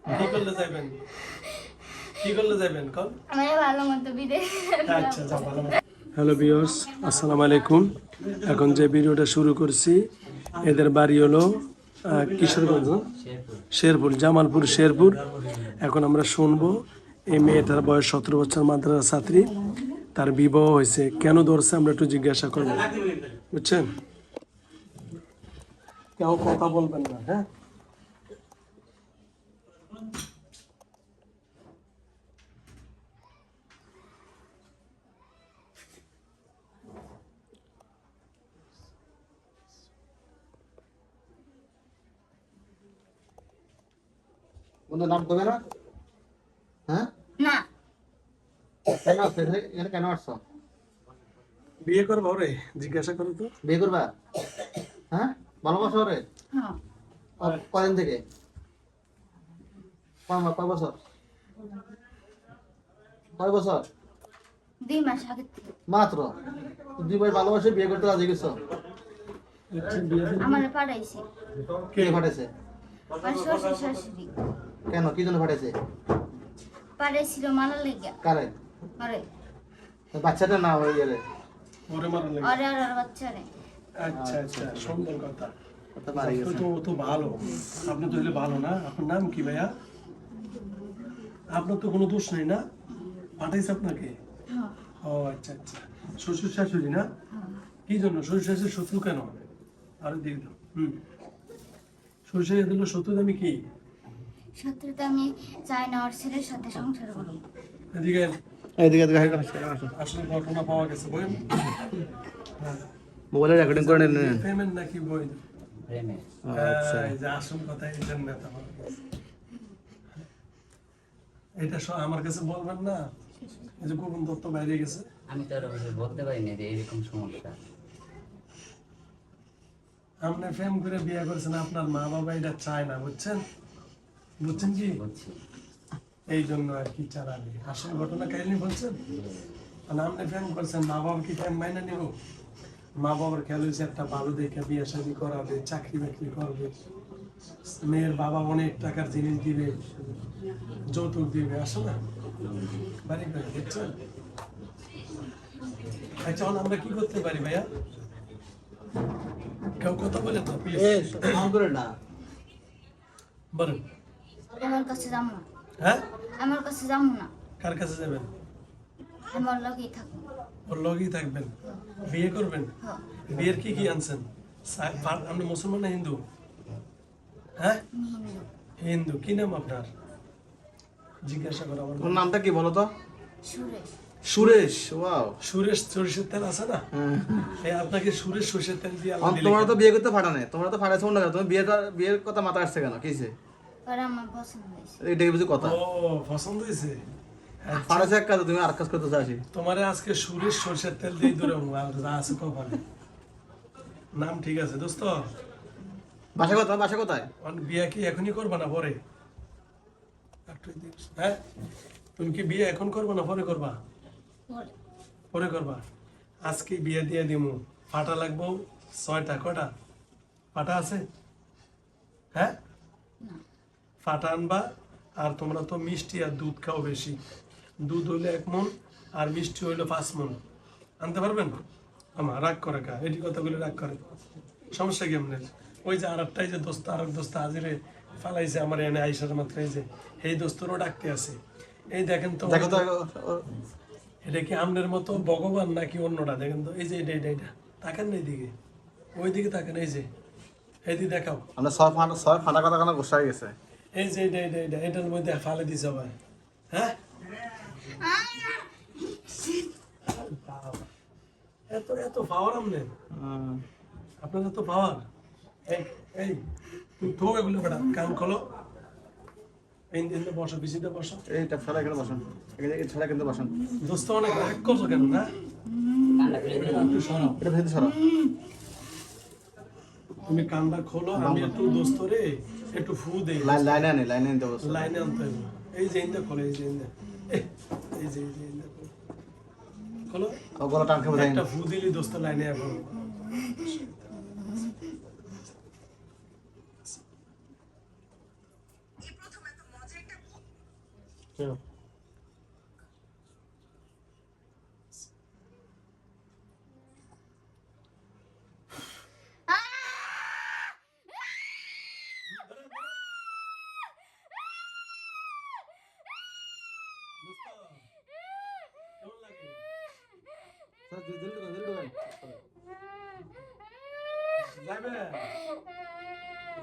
কি করলে যাবেন? কি করলে যাবেন কোন? আমি ভালো মতো বিদেশ। আচ্ছা যা ভালো। হ্যালো ভিউয়ার্স, আসসালামু আলাইকুম। এখন যে ভিডিওটা শুরু করছি, এদের বাড়ি হলো কিশোরগঞ্জ, শেরপুর, জামালপুর শেরপুর। এখন আমরা শুনবো এই মেয়েটার বয়স 17 বছর, মাদ্রাসা ছাত্রী, তার বিবাহ হয়েছে, কেন ধরছে আমরা একটু জিজ্ঞাসা করবো, বুঝছেন? কেউ কথা বলবেন না, হ্যাঁ? বন্ধুর নাম কবে না? হ্যাঁ, না কেন আসছো এখানে? কেন আসছো? বিয়ে করবো রে, জিজ্ঞাসা করো তো। বিয়ে করবা? হ্যাঁ, ভালোবাসো রে? হ্যাঁ কদিন থেকে? কয় বছর? কয় বছর? 2 মাস আগে থেকে। মাত্র 2 মাস ভালোবাসে বিয়ে করতে রাজি গেছো? আমার পাঠাইছে কে পাঠাইছে? আমার শ্বশুর শাশুড়ি কেন, কি জন্য পাঠাইছে? পাঠাইছিল মালা লেগে। কারে? আরে বাচ্চাটা না হয়ে গেলে ওরে মারা লাগে। আরে আর বাচ্চারে আচ্ছা আচ্ছা, সুন্দর কথা। কথা বাড়ি তো গেছে। তো ও তো ভালো, আপনি তো হলে ভালো না। আপনার নাম কি ভাইয়া? আপনার তো কোনো দোষ নেই না, পাঠাইছে আপনাকে? হ্যাঁ ও আচ্ছা আচ্ছা, শ্বশুর শাশুড়ি না? কি জন্য শ্বশুর শাশুড়ি শত্রু কেন? আরে দিয়ে দাও। শ্বশুর শাশুড়ি দিল শত্রু, আমি কি? সত্যিতে আমি চাই না ওর ছেলের সাথে সংসার করি। এদিকে এইদিকে আসলে ঘটনা পাওয়া গেছে, বই মোবাইলে রেকর্ডিং করে নেন। পেমেন্ট নাকি বই? আচ্ছা, এই যে আসল কথা, এই জন্য এত ভালো লাগছে। এটা আমার কাছে বলবেন না, এই যে গোপন তথ্য বাইরে গেছে। আমি তো আর বলতে পারিনি যে এরকম সমস্যা। আপনি প্রেম করে বিয়ে করেছেন, আপনার মা বাবা এটা চায় না, বুঝছেন? বুঝছেন কি? বুঝছি। এই জন্য আর কি চালাবে। আসল ঘটনা কাহিনী বলছেন, মানে আপনি প্রেম করছেন, মা বাবা কি প্রেম মাইনা নিব? মা বাবার খেয়াল হয়েছে একটা ভালো দেখে বিয়ে শাদী করাবে, চাকরি বাকরি করবে, মেয়ের বাবা অনেক টাকার জিনিস দিবে, যৌতুক দিবে, আসো না বাড়ি করে, বুঝছেন? আচ্ছা এখন আমরা কি করতে পারি ভাইয়া? কেউ কথা বলে তো প্লিজ না বলুন। আমার কাছে যাবো না, হ্যাঁ, আমার কাছে যাবো না, কার কাছে যাবেন? আমার লগেই থাকবো। ওর লগেই থাকবেন, বিয়ে করবেন? হ্যাঁ বিয়ের কি কি আনছেন? আপনি মুসলমান না হিন্দু? হ্যাঁ, আমি হিন্দু। হিন্দু। কি নাম আপনার? জিজ্ঞাসা করো আমার। ওর নামটা কি বলো তো? সুরেশ। সুরেশ। ওয়াও। সুরেশ সরিষের তেল আছে না? এই আপনাকে সুরেশ সরিষের তেল দিয়ে আল্লাহ দিলে তোমরা তো কেন? বিয়ে করতে পাঠানে, তোমরা তো পাঠাইছো না কেন? তুমি বিয়ের কথা মাথা আসছে কেন? কিছে আর আমার পছন্দ হয়েছে। এটাই বুঝি কথা? ও পছন্দ হয়েছে। আচ্ছা, পাঠাইছে এক কাজ, তুমি আর কাজ করতে চাচ্ছি। তোমারে আজকে সুরেশ সরিষের তেল দিয়ে দূরে আর যা আছে কপালে। নাম ঠিক আছে দোস্ত। বাসা কোথায়? বিয়ে কি এখনই করবা না পরে? হ্যাঁ, তুমি কি বিয়ে এখন করবা না পরে করবা? পরে পরে করবা। আজকে বিয়ে দিয়ে দিমু। পাটা লাগবো 6টা। কটা পাটা আছে? হ্যাঁ, না পাটা আনবা। আর তোমরা তো মিষ্টি আর দুধ খাও বেশি, দুধ হইলে 1 মণ আর মিষ্টি হইলো 5 মণ। আনতে পারবেন? আমার রাগ করে কা, এটি কথাগুলো রাগ করে, সমস্যা কি আপনার? ওই যে আরেকটাই যে দোস্ত, আরেক দোস্ত হাজিরে ফালাইছে আমার এনে আইসার মাত্র, এই যে এই দোস্তরও ডাকতে আছে। এই দেখেন তো, দেখো তো। এটা কি আমনের মতো ভগবান নাকি অন্যটা? দেখেন তো, এই যে এটা তাকান না এইদিকে, ওই দিকে তাকান, এই যে এইদিকে দেখাও, আমরা ছয় ফাটা কথা কেন গোসা হয়ে গেছে? এই যে এটার মধ্যে ফালে দিছে ভাই। হ্যাঁ, এত এত পাওয়ার আমনের, আপনার এত পাওয়ার। এই এই তুমি তো এগুলো বেটা, কান খোলো, এই বসো, পিছিয়ে বসো। এইটা ফেলা কেন বসান? ছেড়া কিন্তু বসান। দোস্ত অনেক রাগ করছো কেন? না একটু সরাও, এটা ভেতরে সরা। তুমি কানটা খোলো, আমি একটু দোস্ত রে একটু ফু দেই। লাইনে নিতে বসো। লাইনে আনতে হবে। এই যে ইন্দা খোলো, এই যে ইন্দা, এই যে ইন্দা খোলো। ও গলা টান খেয়ে বোঝাই। একটা ফু দিলি দোস্ত লাইনে এখন।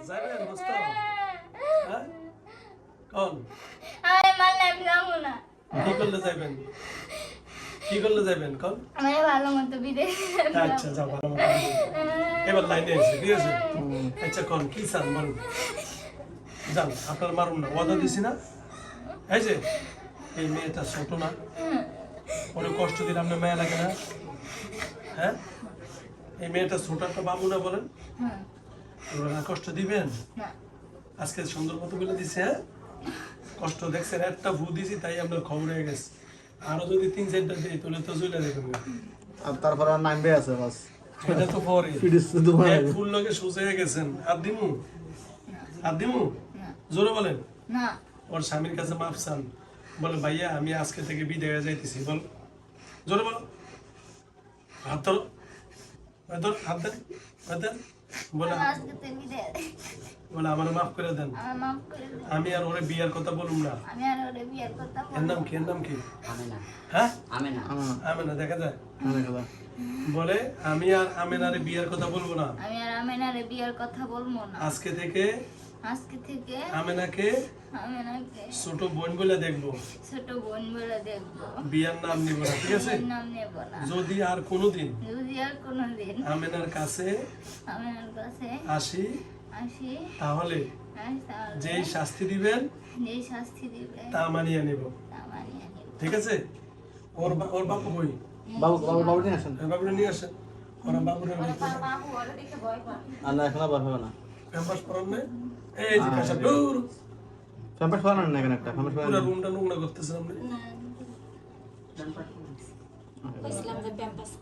যাবেন দোস্ত? হ্যাঁ কোন আমি মারলে আমি যাবো না। কি করলে যাবেন? কি করলে যাবেন কোন? আমি ভালো মতো বিদেশ আচ্ছা যাও ভালো মতো। এবার লাইনে এসে ঠিক আছে। আচ্ছা কোন কি চান বলুন? যান আপনার মারুন না, ওয়াদা দিছি না। এই যে এই মেয়েটা ছোট না, ওরে কষ্ট দিলে আপনার মেয়ে লাগে না? হ্যাঁ এই মেয়েটা ছোট একটা বাবু না বলেন, ওরা না কষ্ট দিবেন? না। আজকে সুন্দর মতো বলে দিছে। হ্যাঁ কষ্ট দেখছেন, একটা ভু দিছি তাই আপনার খবর হয়ে গেছে। আরো যদি 3-4টা দিই তাহলে তো চলে দেখবেন। আর তারপর আর নামবে আছে বাস। এটা তো পরে ফিডিস তো তোমার এক ফুল লগে সোজা হয়ে গেছেন। আর দিমু জোরে বলেন। না। ওর স্বামীর কাছে মাপ চান, বলে ভাইয়া আমি আজকে থেকে বিদেয় যাইতেছি। বল জোরে বলো। হাত ধরো, হাত দেন, হাত দেন। বলে আজকে তো বিদেশ। বলে আমার মাফ করে দেন, আমার মাফ করে দিন। আমি আর ওরে বিয়ার কথা বলুম না। আমি আর ওরে বিয়ের কথা এর নাম কি? এর নাম কি? আমেনা হ্যাঁ আমেনা আমেনা, দেখা যায়। বলে আমি আর আমেনারে বিয়ার কথা বলবো না। আমি আর আমেনারে বিয়ের কথা বলবো না। আজকে থেকে আজকে থেকে আমেনাকে আমেনাকে ছোট বোন বলে দেখবো, ছোট বোন বলে দেখবো। বিয়ার নাম নিব না, ঠিক আছে? বিয়ের নাম নেব না। যদি আর কোনোদিন যদি আর কোনোদিন আমেনার কাছে আমেনার কাছে আসি আসি তাহলে তাহলে যেই শাস্তি দিবেন যেই শাস্তি দিবে তা মানিয়ে নিব, তা মানিয়ে নিব। ঠিক আছে? ওর বাপু কই? বাবু নিয়ে আসেন। বাবুরে নিয়ে আসেন। ওরা বাবুরে আর না এখন আবার হবে না। ক্যাম্পাস পড়ান না। এই যে পেশা দূর ফ্যাম্পাস ফলানো না এখানে একটা ফ্যাম্পাস পুরো রুমটা নোংরা করতেছেন আপনি।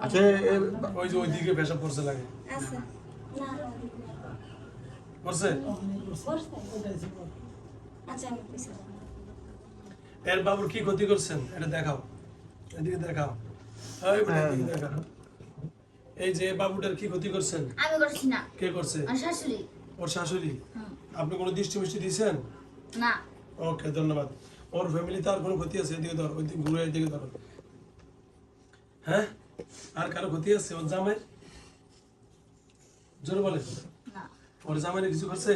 আচ্ছা ওই যে ওইদিকে পেশা পড়ছে লাগে পড়ছে। এর বাবুর কি ক্ষতি করছেন এটা দেখাও, এদিকে দেখাও। এই বেটা, এদিকে দেখাও। এই যে বাবুটার কি ক্ষতি করছেন? আমি করছি না, কে করছে? আমার শাশুড়ি। ওর শাশুড়ি। আপনি কোনো দৃষ্টি মিষ্টি দিয়েছেন? না। ওকে ধন্যবাদ। ওর ফ্যামিলিতে আর কোনো ক্ষতি আছে? এদিকে ধরো, ওইদিকে ঘুরে এদিকে ধরো। হ্যাঁ আর কারো ক্ষতি আছে ওর জামাই? জোরে বলে। না। ওর জামাইরে কিছু করছে?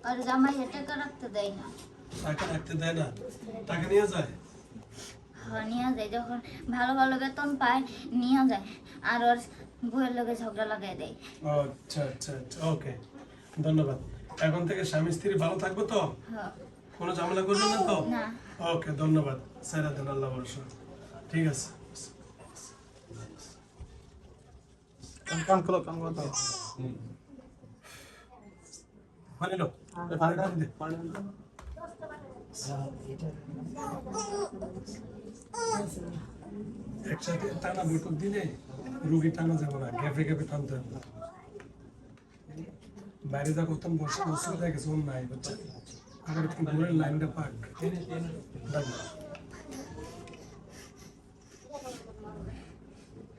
আর জামাই টাকা রাখতে দেয় না। টাকা রাখতে দেয় না? টাকা নিয়ে যায়? হ্যাঁ নিয়ে যায়, যখন ভালো ভালো বেতন পায় নিয়ে যায়, আর ওর বউয়ের লোকে ঝগড়া লাগাই দেয়। আচ্ছা আচ্ছা আচ্ছা, ওকে ধন্যবাদ। এখন থেকে স্বামী স্ত্রী ভালো থাকবো তো? হ্যাঁ। কোনো ঝামেলা করবেন না তো? না। ওকে ধন্যবাদ। সাইরা দেন, আল্লাহ ভরসা। ঠিক আছে। কাম করো তো পানি লো, পানি দে। একসাথে টানা বৈঠক দিলে রুগী টানা যাবে না, গ্যাপে গ্যাপে টানতে হবে। বাইরে যা করতাম বসে বসে দেখে জোন নাই, বুঝছেন? আবার একটু ঘুরে লাইনটা পাক।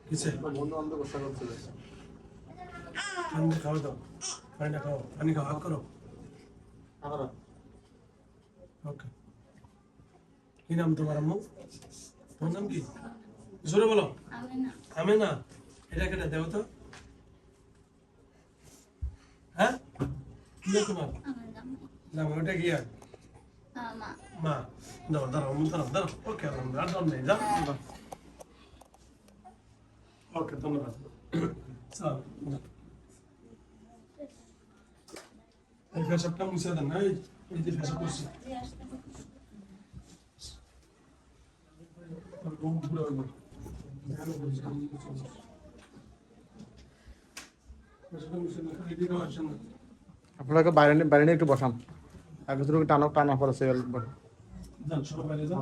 কিসে বন্ধু বান্ধব বসা করতে পানি খাওয়া দাও, পানিটা খাও, পানি খাও, হাত করো। আবার ওকে। কি নাম তোমার আম্মু? তোমার নাম কি? জোরে বলো। আমি না। আমি না। এটা কেটে দেও তো। হ্যাঁ কি নাম তোমার? আমার জামাই। নাম ওটা কি আর? মা। মা। দাও দাঁড়াও, দাঁড়াও দাঁড়াও। ওকে আর দাম নেই, যাও। ওকে ধন্যবাদ। চল এই ফেসবটা মুছে দেন। এই যে ফেসব করছি আপনাকে বাইরে বাইরে নিয়ে একটু বসাম আর ভিতরে টানা টানা পড়েছে যান সবাই যান।